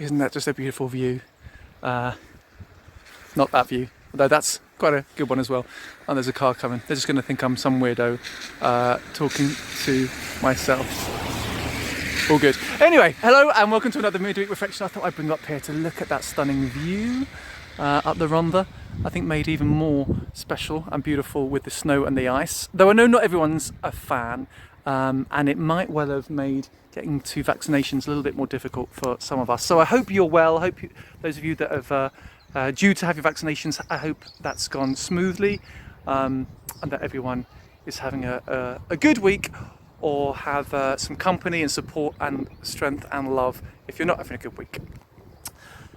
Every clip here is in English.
Isn't that just a beautiful view? Not that view, although that's quite a good one as well. And there's a car coming. They're just going to think I'm some weirdo talking to myself. All good. Anyway, hello and welcome to another Midweek Reflection. I thought I'd bring up here to look at that stunning view up the Rhondda. I think made even more special and beautiful with the snow and the ice. Though I know not everyone's a fan, and it might well have made getting to vaccinations a little bit more difficult for some of us. So I hope you're well. I hope those of you that have due to have your vaccinations, I hope that's gone smoothly, and that everyone is having a good week, or have some company and support and strength and love if you're not having a good week.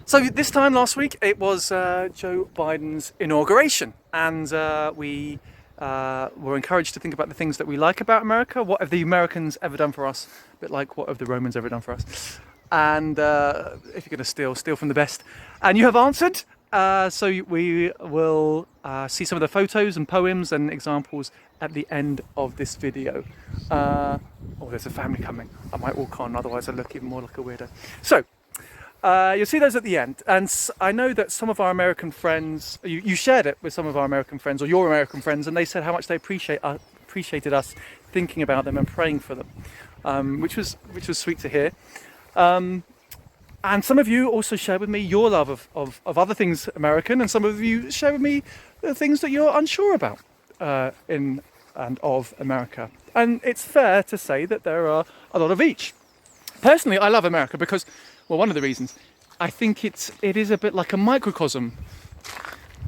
So this time last week it was Joe Biden's inauguration, and we were encouraged to think about the things that we like about America. What have the Americans ever done for us? A bit like what have the Romans ever done for us? And if you're going to steal from the best. And you have answered. So we will see some of the photos and poems and examples at the end of this video. Oh, there's a family coming. I might walk on, otherwise I look even more like a weirdo. So you'll see those at the end. And I know that some of our American friends, you shared it with some of our American friends, or your American friends, and they said how much they appreciated us thinking about them and praying for them, which was sweet to hear. And some of you also shared with me your love of other things American, and some of you shared with me the things that you're unsure about in and of America. And it's fair to say that there are a lot of each. Personally, I love America because, well, one of the reasons, I think it is a bit like a microcosm,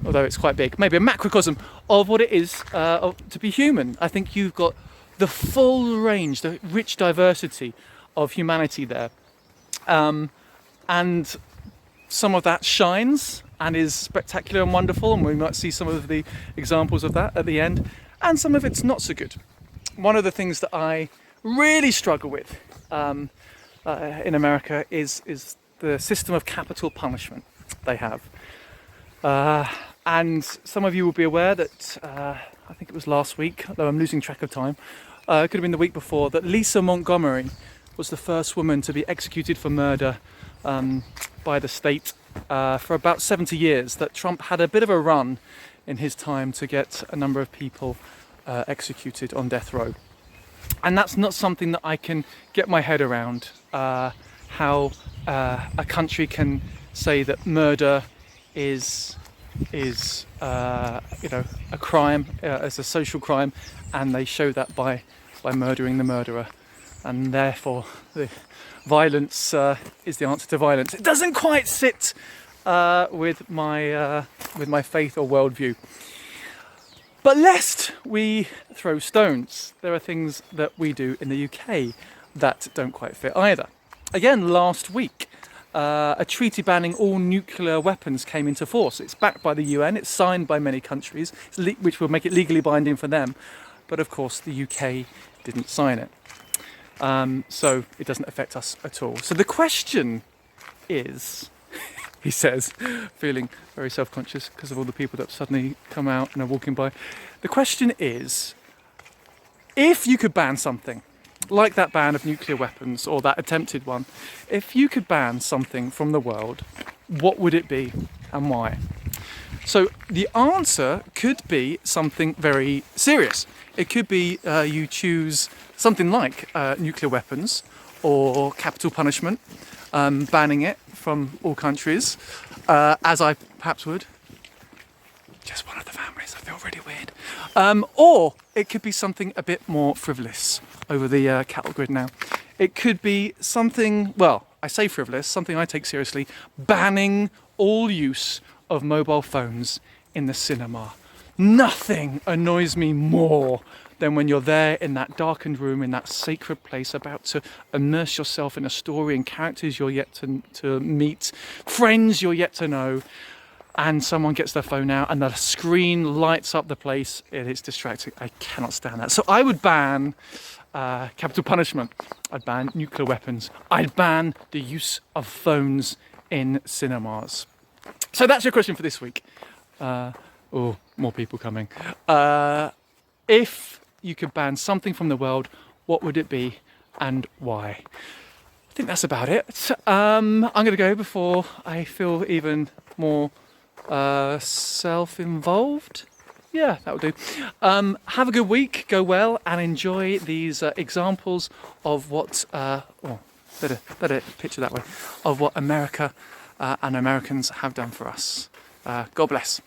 although it's quite big, maybe a macrocosm of what it is to be human. I think you've got the full range, the rich diversity of humanity there. And some of that shines and is spectacular and wonderful, and we might see some of the examples of that at the end, and some of it's not so good. One of the things that I really struggle with in America is the system of capital punishment they have. And some of you will be aware that, I think it was last week, though I'm losing track of time, it could have been the week before, that Lisa Montgomery was the first woman to be executed for murder by the state for about 70 years, that Trump had a bit of a run in his time to get a number of people executed on death row. And that's not something that I can get my head around, how a country can say that murder is a crime, as a social crime, and they show that by murdering the murderer. And therefore the violence is the answer to violence. It doesn't quite sit with my faith or worldview. But lest we throw stones, there are things that we do in the UK that don't quite fit either. Again, last week, a treaty banning all nuclear weapons came into force. It's backed by the UN, it's signed by many countries, which will make it legally binding for them. But of course, the UK didn't sign it. So it doesn't affect us at all. So the question is, he says, feeling very self-conscious because of all the people that have suddenly come out and are walking by. The question is, if you could ban something, like that ban of nuclear weapons, or that attempted one, if you could ban something from the world, what would it be and why? So the answer could be something very serious. It could be you choose something like nuclear weapons or capital punishment, banning it from all countries, as I perhaps would. Just one of the families, I feel really weird. Or it could be something a bit more frivolous over the cattle grid now. It could be something, well, I say frivolous, something I take seriously, banning all use of mobile phones in the cinema. Nothing annoys me more than when you're there in that darkened room, in that sacred place, about to immerse yourself in a story and characters you're yet to meet, friends you're yet to know, and someone gets their phone out and the screen lights up the place. It's distracting. I cannot stand that. So I would ban capital punishment. I'd ban nuclear weapons. I'd ban the use of phones in cinemas. So that's your question for this week. Oh, more people coming. If you could ban something from the world, what would it be and why? think that's about it. I'm going to go before I feel even more self-involved. Yeah, that'll do. Have a good week, go well, and enjoy these examples of what, better picture that way, of what America and Americans have done for us. God bless.